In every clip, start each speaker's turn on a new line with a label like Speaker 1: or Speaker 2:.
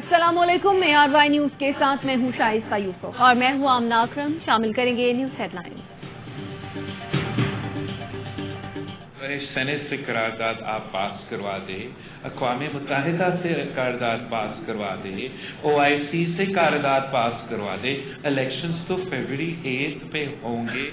Speaker 1: अस्सलाम वालेकुम। ARY news के साथ मैं हूँ शाइस्ता यूसुफ और मैं हूँ आमना अकरम। शामिल करेंगे न्यूज हेडलाइन।
Speaker 2: सेनेट से करारदाद आप पास करवा दे, अक़वाम मुत्तहिदा से करारदाद पास करवा दे, OIC से करारदाद पास करवा दे। इलेक्शंस तो फरवरी 8 पे होंगे।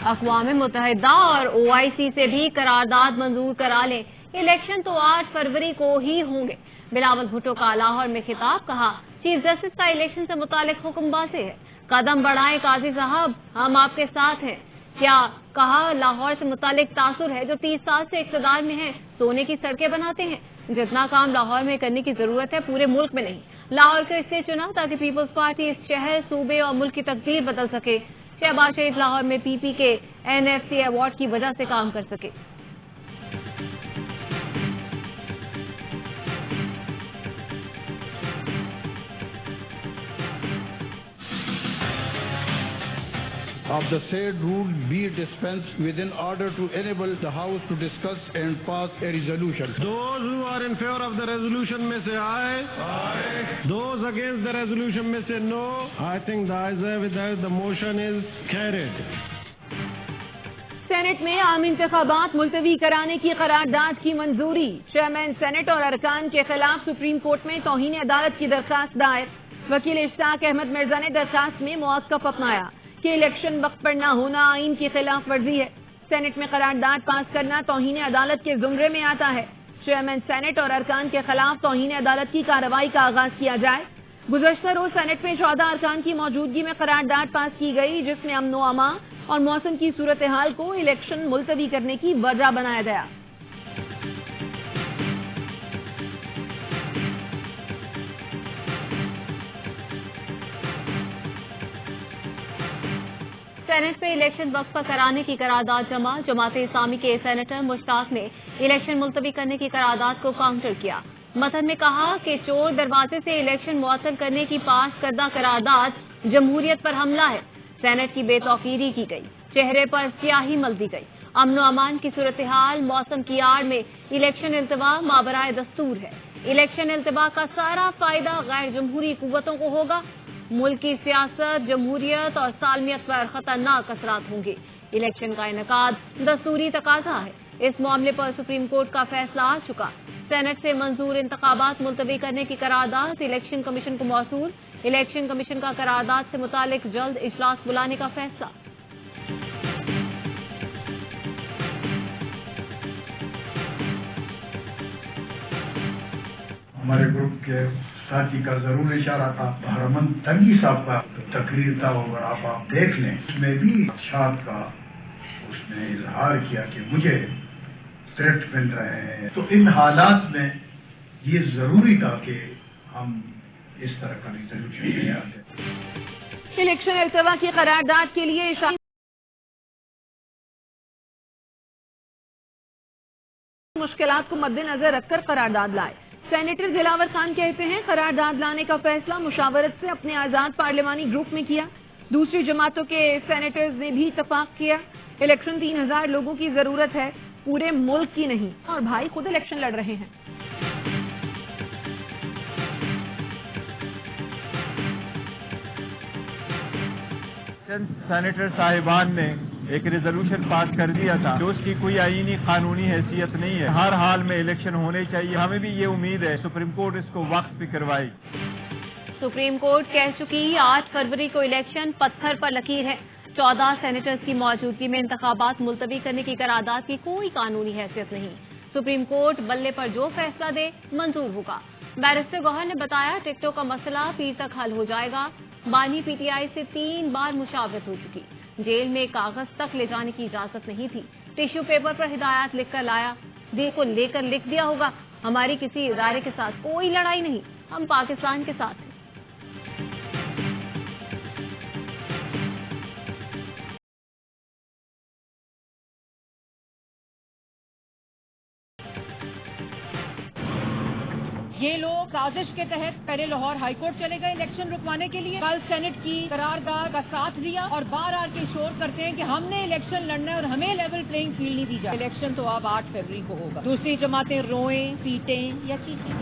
Speaker 1: अक़वाम मुत्तहिदा और OIC से भी करारदाद मंजूर करा लें, इलेक्शन तो 8 फरवरी को ही होंगे। बिलावल भुट्टो का लाहौर में खिताब, कहा चीफ जस्टिस का इलेक्शन से मुतालिक हुक्म वाज़ेह है, कदम बढ़ाएं काजी साहब, हम आपके साथ हैं। क्या कहा लाहौर से मुतालिक तासुर है जो 30 साल से इक़्तिदार में है, सोने की सड़कें बनाते हैं। जितना काम लाहौर में करने की जरूरत है पूरे मुल्क में नहीं। लाहौर को इसलिए चुना ताकि पीपल्स पार्टी इस शहर, सूबे और मुल्क की तकदीर बदल सके। शहबाज शरीफ लाहौर में PP के NFC अवार्ड की वजह से काम कर सके।
Speaker 3: of the said rule be dispensed with in order to enable the House to discuss and pass a resolution.
Speaker 4: Those who are in favor of the resolution may say aye. Aye. Those against the resolution may say no. I think the ayes have it, the motion is carried.
Speaker 1: Senate में आम इंतखाबात मुलतवी कराने की करारदाद की मंजूरी। Chairman senate और अरकान के खिलाफ सुप्रीम कोर्ट में तौहीन अदालत की दरखास्त दायर। वकील इश्ताक अहमद मिर्जा ने दरखास्त में मौक़िफ़ अपनाया कि इलेक्शन वक्त पर न होना आइन की खिलाफ वर्जी है। सेनेट में करारदाद पास करना तौहीन अदालत के जुमरे में आता है। चेयरमैन सेनेट और अरकान के खिलाफ तौहीन अदालत की कार्रवाई का आगाज किया जाए। गुज़श्ता रोज सेनेट में 14 अरकान की मौजूदगी में करारदाद पास की गई, जिसमें अमन व अमा और मौसम की सूरत हाल को इलेक्शन मुलतवी करने की वजह बनाया गया। सेनेट पे इलेक्शन वक्त पर कराने की करारदाद जमा। जमाते इस्लामी के सेनेटर मुश्ताक ने इलेक्शन मुलतवी करने की करारदाद को काउंटर किया। मतन में कहा कि चोर दरवाजे से इलेक्शन मुअत्तल करने की पास करदा करारदाद जमहूरियत पर हमला है। सेनेट की बेतौकीरी की गई, चेहरे पर स्याही मल दी गई। अमन अमान की सूरत हाल, मौसम की आड़ में इलेक्शन इल्तवा माबराए दस्तूर है। इलेक्शन इल्तवा का सारा फायदा गैर जमहूरी कुव्वतों को होगा। मुल्क की सियासत, जमहूरियत और सालमियत पर खतरनाक असरात होंगे। इलेक्शन का इनेकाद दस्तूरी तकाजा है। इस मामले पर सुप्रीम कोर्ट का फैसला आ चुका। सेनेट से मंजूर इंतखाबात मुलतवी करने की करारदाद इलेक्शन कमीशन को मौसूल। इलेक्शन कमीशन का करारदाद से मुतालिक जल्द इजलास बुलाने का फैसला।
Speaker 5: हमारे ग्रुप के साथी का जरूर इशारा था, बहरमन तंगी साहब का तकरीर था, अगर आप देख लें उसमें भी शाद का उसने इजहार किया कि मुझे थ्रेट मिल रहे हैं। तो इन हालात में ये जरूरी था कि हम इस तरह का रिजोल्यूशन ले आते।
Speaker 1: इलेक्शन इल्तवा की करारदाद के लिए मुश्किलात को मद्देनजर रखकर करारदाद लाए। सेनेटर दिलावर खान कहते हैं करारदाद लाने का फैसला मुशावरत से अपने आजाद पार्लिमानी ग्रुप में किया। दूसरी जमातों के सेनेटर्स ने भी इत्तफाक किया। इलेक्शन 3000 लोगों की जरूरत है, पूरे मुल्क की नहीं। और भाई खुद इलेक्शन लड़ रहे हैं।
Speaker 6: सेनेटर साहिबान ने एक रेजोल्यूशन पास कर दिया था जो उसकी कोई आईनी कानूनी हैसियत नहीं है। हर हाल में इलेक्शन होने चाहिए। हमें भी ये उम्मीद है सुप्रीम कोर्ट इसको वक्त पे करवाए।
Speaker 1: सुप्रीम कोर्ट कह चुकी 8 फरवरी को इलेक्शन पत्थर पर लकीर है। 14 सेनेटर्स की मौजूदगी में इंतखाबात मुलतवी करने की करारदाद की कोई कानूनी हैसियत नहीं। सुप्रीम कोर्ट बल्ले पर जो फैसला दे मंजूर होगा। बैरिस्टर गौहर ने बताया टिकटों का मसला पीर तक हल हो जाएगा। बानी PTI से 3 बार मुशावरत हो चुकी। जेल में कागज तक ले जाने की इजाजत नहीं थी। टिश्यू पेपर पर हिदायत लिख कर लाया, दिल को लेकर लिख दिया होगा। हमारी किसी इदारे के साथ कोई लड़ाई नहीं, हम पाकिस्तान के साथ हैं।
Speaker 7: ये लोग साजिश के तहत पहले लाहौर हाईकोर्ट चले गए इलेक्शन रुकवाने के लिए। कल सेनेट की करारदाद का साथ लिया और बार बार के शोर करते हैं कि हमने इलेक्शन लड़ना है और हमें लेवल प्लेइंग फील्ड नहीं दी जाए। इलेक्शन तो अब 8 फरवरी को होगा। दूसरी जमातें रोएं, पीटें या चीखें।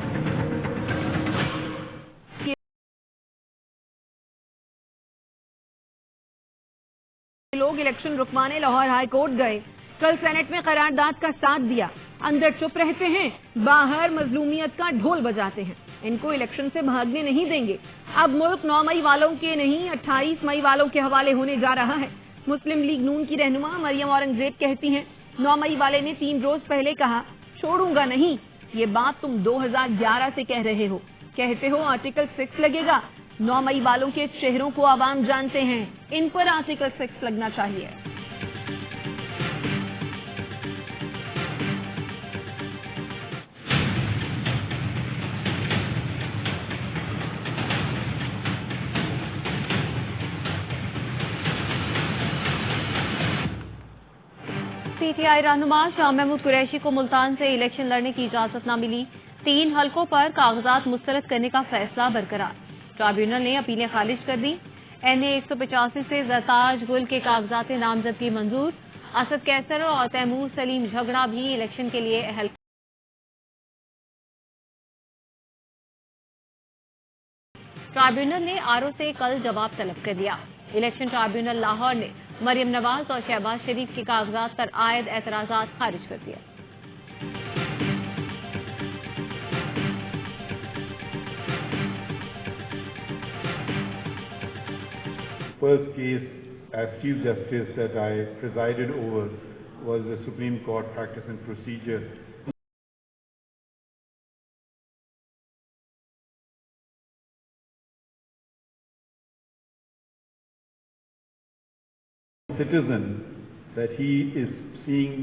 Speaker 7: इलेक्शन रुकवाने लाहौर हाई कोर्ट गए, कल सेनेट में करारदाद का साथ दिया, अंदर चुप रहते हैं, बाहर मजलूमियत का ढोल बजाते हैं। इनको इलेक्शन से भागने नहीं देंगे। अब मुल्क 9 मई वालों के नहीं 28 मई वालों के हवाले होने जा रहा है। मुस्लिम लीग नून की रहनुमा मरियम औरंगजेब कहती हैं, 9 मई वाले ने 3 रोज पहले कहा छोड़ूंगा नहीं। ये बात तुम 2011 से कह रहे हो, कहते हो आर्टिकल 6 लगेगा। 9 मई वालों के चेहरों को आवाम जानते हैं, इन पर आर्टिकल 6 लगना चाहिए।
Speaker 1: पीटीआई रहनुमा शाह महमूद कुरैशी को मुल्तान से इलेक्शन लड़ने की इजाजत न मिली। 3 हलकों पर कागजात मुस्तरद करने का फैसला बरकरार। ट्राइब्यूनल ने अपीलें खारिज कर दी। NA 185 से ज़रताज गुल के कागजात नामजदगी मंजूर। असद कैसर और तैमूर सलीम झगड़ा भी इलेक्शन के लिए अहल। ट्राइब्यूनल ने आरओ से कल जवाब तलब कर दिया। इलेक्शन ट्राइब्यूनल लाहौर ने मरियम नवाज और शहबाज शरीफ के कागजात पर आयद एतराजात खारिज कर दिए।
Speaker 8: First case as Chief Justice that I presided over was the Supreme Court Practice and Procedure. Citizen that he is seeing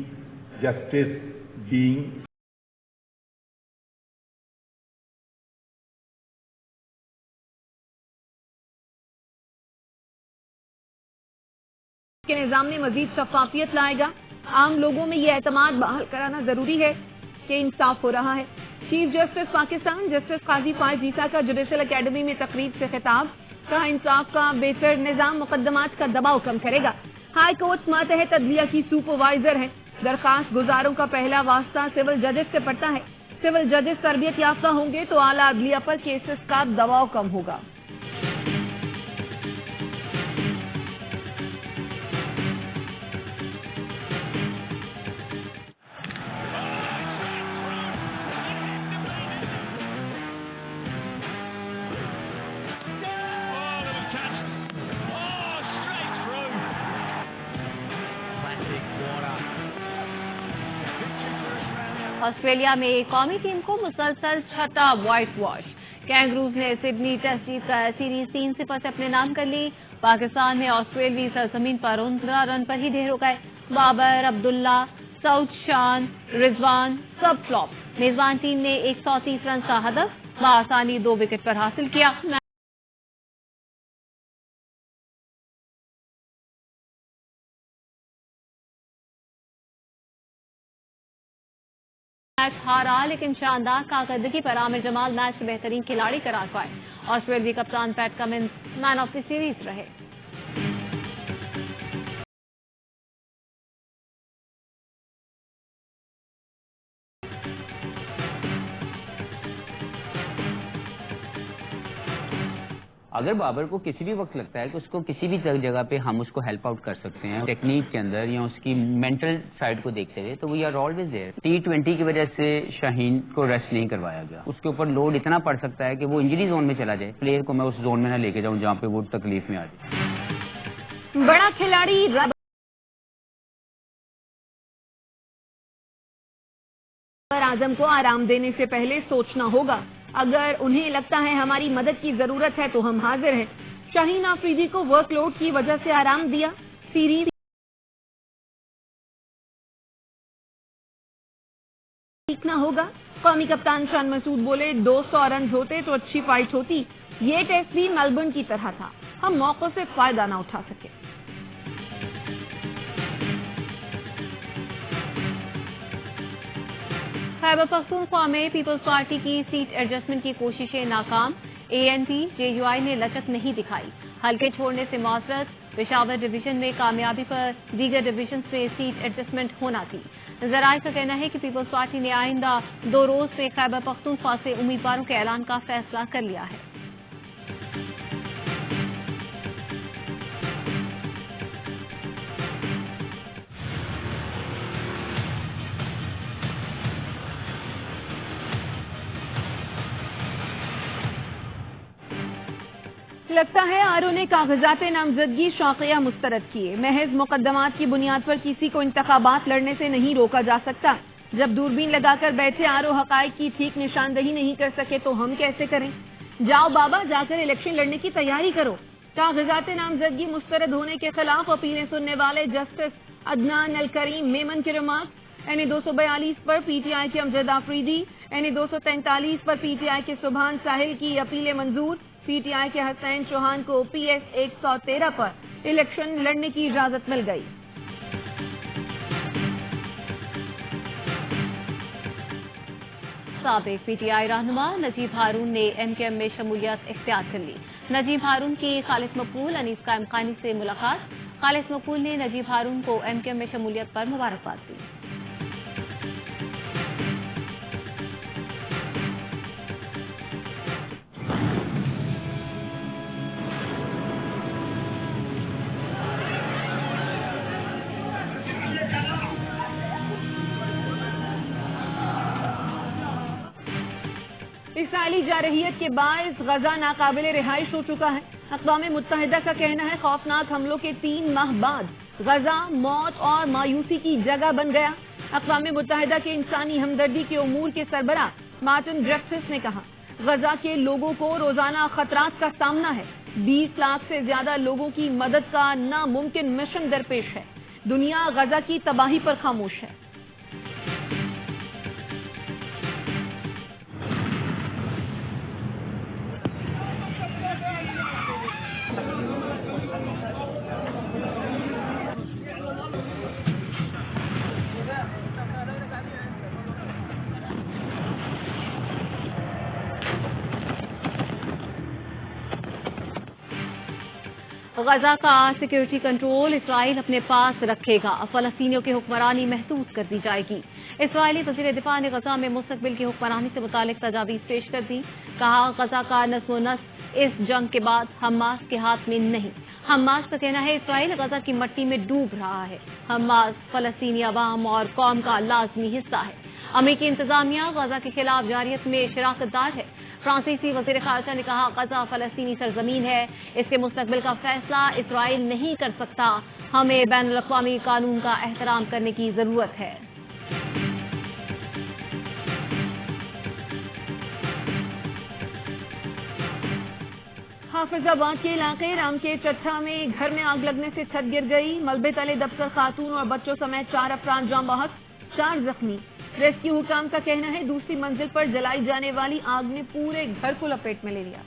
Speaker 8: justice being
Speaker 7: के निजाम में मजीद शफाफियत लाएगा। आम लोगों में ये एतमाद बहाल कराना जरूरी है कि इंसाफ हो रहा है। चीफ जस्टिस पाकिस्तान जस्टिस काजी फायज ईसा का जुडिशल अकेडमी में तकरीब से खिताब, कहा इंसाफ का बेहतर निजाम मुकदमात का दबाव कम करेगा। हाई कोर्ट मातहत अदलिया की सुपरवाइजर है। दरखास्त गुजारों का पहला वास्ता सिविल जजेस से पड़ता है। सिविल जजेस तरबियत याफ्ता होंगे तो आला अदलिया पर केसेस का दबाव कम होगा।
Speaker 1: ऑस्ट्रेलिया में कौमी टीम को मुसलसल छठा व्हाइट वॉश। कैंगरूज ने सिडनी टेस्ट जीत कर सीरीज 3-0 से अपने नाम कर ली। पाकिस्तान में ऑस्ट्रेलियाई सरजमीन पर 15 रन पर ही ढेर हो गए। बाबर, अब्दुल्ला, सऊद शान, रिजवान सब फ्लॉप। मेजबान टीम ने 130 रन का हदफ बआसानी 2 विकेट पर हासिल किया। मैच हारा, लेकिन शानदार कारकर्दगी पर आमिर जमाल मैच के बेहतरीन खिलाड़ी करार पाए। ऑस्ट्रेलियाई कप्तान PAT Cummins man of the series रहे।
Speaker 9: अगर बाबर को किसी भी वक्त लगता है कि उसको किसी भी जगह पे हम उसको हेल्प आउट कर सकते हैं टेक्निक के अंदर या उसकी मेंटल साइड को देखते हुए, तो we are always there. T20 की वजह से शाहीन को रेस्ट नहीं करवाया गया। उसके ऊपर लोड इतना पड़ सकता है कि वो इंजरी जोन में चला जाए। प्लेयर को मैं उस जोन में ना लेके जाऊं जहां पे वो तकलीफ में आ जाए।
Speaker 7: बड़ा खिलाड़ी आजम को आराम देने से पहले सोचना होगा। अगर उन्हें लगता है हमारी मदद की जरूरत है तो हम हाजिर हैं। शाहीन आफरीदी को वर्कलोड की वजह से आराम दिया। सीरीज सीखना होगा। कौमी कप्तान शान मसूद बोले 200 रन होते तो अच्छी फाइट होती। ये टेस्ट भी मेलबर्न की तरह था, हम मौकों से फायदा ना उठा सके।
Speaker 1: खैबर पख्तूनख्वा में पीपल्स पार्टी की सीट एडजस्टमेंट की कोशिशें नाकाम। ANP JUI ने लचक नहीं दिखाई। हल्के छोड़ने से मौसरत। पेशावर डिवीजन में कामयाबी पर दीगर डिवीजन में सीट एडजस्टमेंट होना थी। जराये का कहना है कि पीपल्स पार्टी ने आइंदा 2 रोज से खैबर पख्तूनख्वा से उम्मीदवारों के ऐलान का फैसला कर लिया है।
Speaker 10: لگتا ہے آر او نے کاغذات نامزدگی شوقیہ مسترد کیے. محض مقدمات کی بنیاد پر کسی کو انتخابات لڑنے سے نہیں روکا جا سکتا. جب دوربین لگا کر بیٹھے آر او حقائق کی ٹھیک نشاندہی نہیں کر سکے تو ہم کیسے کریں؟ جاؤ بابا، جا کر الیکشن لڑنے کی تیاری کرو. کاغذات نامزدگی مسترد ہونے کے خلاف اپیلیں سننے والے جسٹس عدنان الکریم میمن کے ریمارک. این 242 پر پی ٹی آئی کے امجد آفریدی، این 243 پر پی ٹی آئی کے سبحان ساحل کی اپیلیں منظور. پی ٹی آئی کے حسین چوہان کو پی ایس 113 پر الیکشن لڑنے کی اجازت مل گئی.
Speaker 1: سابق پی ٹی آئی رہنما نجیب ہارون نے ایم کیو ایم میں شمولیت اختیار کر لی. نجیب ہارون کی خالص مقبول انیس قائم خانی سے ملاقات. خالص مقبول نے نجیب ہارون کو ایم کیو ایم میں شمولیت پر مبارکباد دی.
Speaker 10: اسرائیلی جارحیت کے باعث غزہ ناقابل رہائش ہو چکا ہے. اقوام متحدہ کا کہنا ہے خوفناک حملوں کے 3 ماہ بعد غزہ موت اور مایوسی کی جگہ بن گیا. اقوام متحدہ کے انسانی ہمدردی کے امور کے سربراہ مارٹن گریفتھس نے کہا غزہ کے لوگوں کو روزانہ خطرات کا سامنا ہے. 20 لاکھ سے زیادہ لوگوں کی مدد کا ناممکن مشن درپیش ہے. دنیا غزہ کی تباہی پر خاموش ہے.
Speaker 1: غزہ کا سیکیورٹی کنٹرول اسرائیل اپنے پاس رکھے گا. فلسطینیوں کی حکمرانی محدود کر دی جائے گی. اسرائیلی وزیر دفاع نے غزہ میں مستقبل کی حکمرانی سے متعلق تجاویز پیش کر دی. کہا غزہ کا نظم و نسق اس جنگ کے بعد حماس کے ہاتھ میں نہیں. حماس کا کہنا ہے اسرائیل غزہ کی مٹی میں ڈوب رہا ہے. حماس فلسطینی عوام اور قوم کا لازمی حصہ ہے. امریکی انتظامیہ غزہ کے خلاف جارحیت میں شراکت دار ہے. فرانسیسی وزیر خارجہ نے کہا غزہ فلسطینی سرزمین ہے. اس کے مستقبل کا فیصلہ اسرائیل نہیں کر سکتا. ہمیں بین الاقوامی قانون کا احترام کرنے کی ضرورت ہے.
Speaker 10: حافظ آباد کے علاقے رام کے چٹھا میں گھر میں آگ لگنے سے چھت گر گئی. ملبے تلے دب کر خاتون اور بچوں سمیت 4 افراد جاں بحق، 4 زخمی. ریسکیو حکام کا کہنا ہے دوسری منزل پر جلائی جانے والی آگ نے پورے گھر کو لپیٹ میں لے لیا.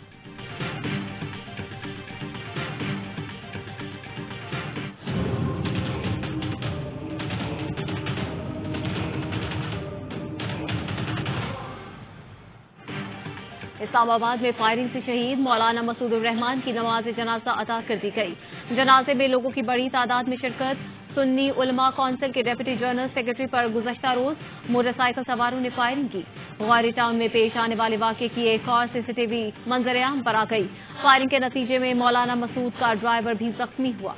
Speaker 1: اسلام آباد میں فائرنگ سے شہید مولانا مسعود الرحمان کی نماز جنازہ ادا کر دی گئی. جنازے میں لوگوں کی بڑی تعداد میں شرکت. سنی علماء کونسل کے ڈپٹی جنرل سیکرٹری پر گزشتہ روز موٹر سائیکل سواروں نے فائرنگ کی. غوری ٹاؤن میں پیش آنے والے واقعے کی ایک اور سی سی ٹی وی منظر عام پر آ گئی. فائرنگ کے نتیجے میں مولانا مسعود کا ڈرائیور بھی زخمی ہوا.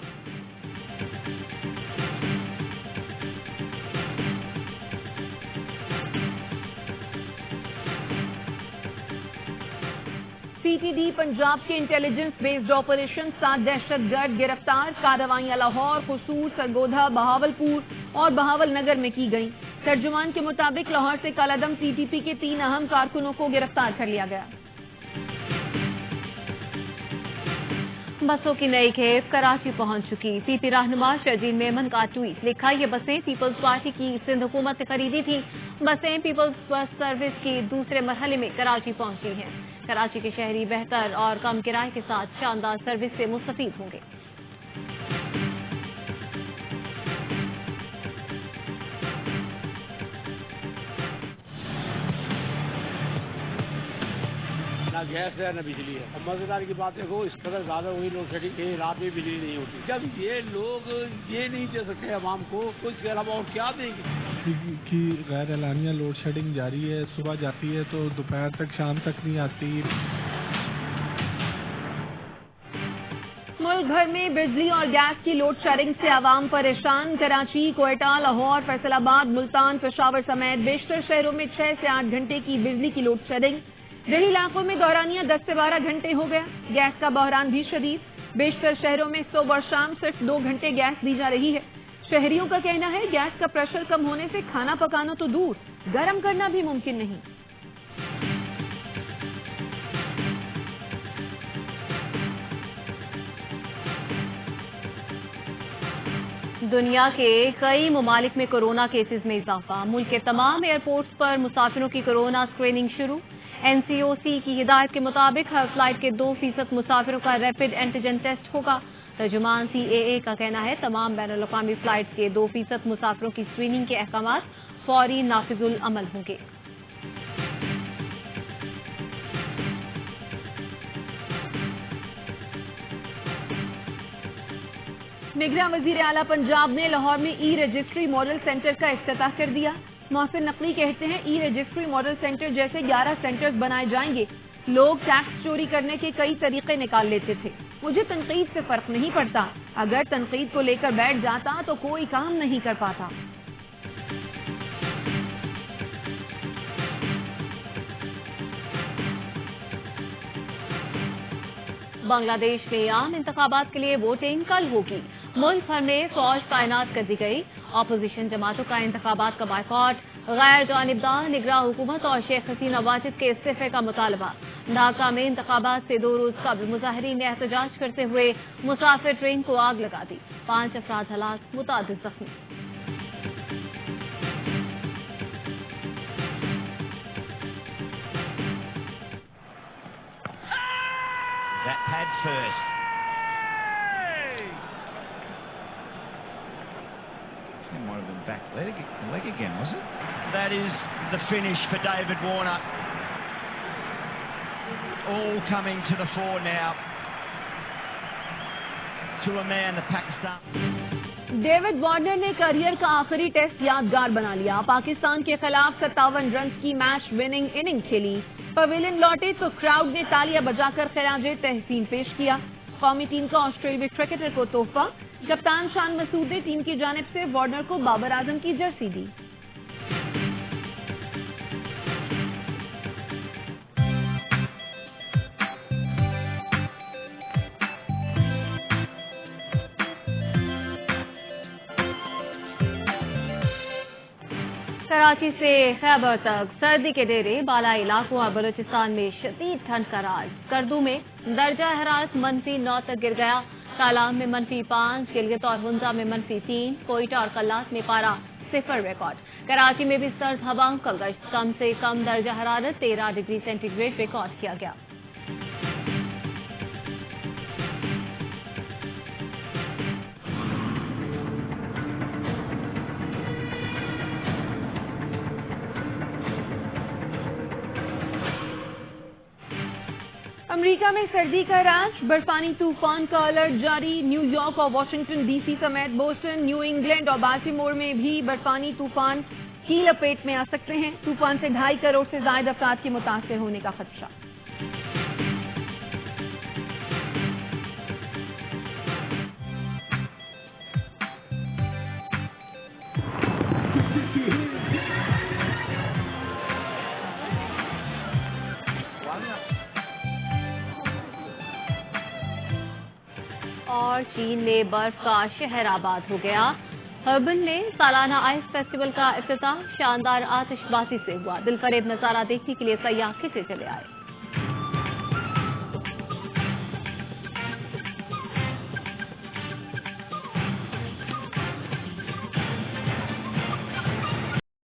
Speaker 10: سی ٹی ڈی پنجاب کے انٹیلیجنس بیسڈ آپریشن 7 دہشت گرد گرفتار. کارروائیاں لاہور، قصور، سرگودھا، بہاولپور اور بہاول نگر میں کی گئیں. ترجمان کے مطابق لاہور سے کالعدم ٹی ٹی پی کے 3 اہم کارکنوں کو گرفتار کر لیا گیا. بسوں کی نئی کھیپ کراچی پہنچ چکی. پی پی رہنما شرجیل میمن کا ٹویٹ. لکھا یہ بسیں پیپلز پارٹی کی سندھ حکومت سے خریدی تھیں. بسیں پیپلز بس سروس کی دوسرے مرحلے میں کراچی پہنچی ہیں. کراچی کے شہری بہتر اور کم کرائے کے ساتھ شاندار سروس سے مستفید ہوں گے.
Speaker 11: نہ گیس ہے نہ بجلی ہے. اب مزیدار کی بات دیکھو اس قدر زیادہ ہوئی لوڈ شیڈنگ کہ رات میں بجلی نہیں ہوتی. جب یہ لوگ یہ نہیں دے سکتے عوام کو تو اس کے علاوہ اور کیا دیں گے.
Speaker 12: کی غیر اعلانیہ لوڈ شیڈنگ جاری ہے. صبح جاتی ہے تو دوپہر تک شام تک نہیں آتی.
Speaker 10: ملک بھر میں بجلی اور گیس کی لوڈ شیڈنگ سے عوام پریشان. کراچی، کوئٹہ، لاہور، فیصل آباد، ملتان، پشاور سمیت بیشتر شہروں میں 6 سے 8 گھنٹے کی بجلی کی لوڈ شیڈنگ. دیہی علاقوں میں دورانیہ 10 سے 12 گھنٹے ہو گیا. گیس کا بحران بھی شدید. بیشتر شہروں میں صبح اور شام صرف 2 گھنٹے گیس دی جا رہی ہے. شہریوں کا کہنا ہے گیس کا پریشر کم ہونے سے کھانا پکانا تو دور، گرم کرنا بھی ممکن نہیں.
Speaker 1: دنیا کے کئی ممالک میں کورونا کیسز میں اضافہ. ملک کے تمام ایئرپورٹس پر مسافروں کی کورونا اسکریننگ شروع. NCOC کی ہدایت کے مطابق ہر فلائٹ کے 2% مسافروں کا ریپڈ اینٹیجن ٹیسٹ ہوگا. ترجمان CAA کا کہنا ہے تمام بین الاقوامی فلائٹس کے 2% مسافروں کی اسکریننگ کے احکامات فوری نافذ العمل ہوں گے.
Speaker 10: نگراں وزیر اعلیٰ پنجاب نے لاہور میں ای رجسٹری ماڈل سینٹر کا افتتاح کر دیا. محسن نقوی کہتے ہیں ای رجسٹری ماڈل سینٹر جیسے 11 سینٹرز بنائے جائیں گے. لوگ ٹیکس چوری کرنے کے کئی طریقے نکال لیتے تھے. مجھے تنقید سے فرق نہیں پڑتا. اگر تنقید کو لے کر بیٹھ جاتا تو کوئی کام نہیں کر پاتا.
Speaker 1: بنگلہ دیش میں عام انتخابات کے لیے ووٹنگ کل ہوگی. ملک بھر میں فوج تعینات کر دی گئی. اپوزیشن جماعتوں کا انتخابات کا بائیکاٹ. غیر جانبدار نگراں حکومت اور شیخ حسینہ واجد کے استعفے کا مطالبہ. ڈھاکہ میں انتخابات سے 2 روز قبل مظاہرین نے احتجاج کرتے ہوئے مسافر ٹرین کو آگ لگا دی. 5 افراد ہلاک، متعدد زخمی.
Speaker 13: That pad first. It might have been back leg again, was it? That is the finish for David Warner. All coming to the fore now. To a man, the Pakistan.
Speaker 10: David Warner نے career کا آخری test یادگار بنا لیا. پاکستان کے خلاف 57 runs کی match winning inning کھیلی. پویلین لوٹے تو کراؤڈ نے تالیاں بجا کر خراج تحسین پیش کیا. قومی ٹیم کا آسٹریلوی کرکٹر کو تحفہ. کپتان شان مسعود نے ٹیم کی جانب سے وارنر کو بابر اعظم کی جرسی دی.
Speaker 1: کراچی سے خیبر تک سردی کے ڈیرے. بالائی علاقوں اور بلوچستان میں شدید ٹھنڈ کا راج. کردو میں درجہ حرارت -9 تک گر گیا. کالام میں -5، گلگت اور ہنزا میں -3، کوئٹہ اور کلات میں پارا 0 ریکارڈ. کراچی میں بھی سرد ہواؤں کا گشت. کم سے کم درجہ حرارت 13 ڈگری سینٹی گریڈ ریکارڈ کیا گیا.
Speaker 10: امریکہ میں سردی کا راج. برفانی طوفان کا الرٹ جاری. نیو یارک اور واشنگٹن DC سمیت بوسٹن، نیو انگلینڈ اور بالٹیمور میں بھی برفانی طوفان کی لپیٹ میں آ سکتے ہیں. طوفان سے 2.5 کروڑ سے زائد افراد کے متاثر ہونے کا خدشہ.
Speaker 1: اور چین میں برف کا شہر آباد ہو گیا. ہربن میں سالانہ آئس فیسٹیول کا افتتاح شاندار آتش بازی سے ہوا. دلفریب نظارہ دیکھنے کے لیے سیاح کھنچے چلے آئے.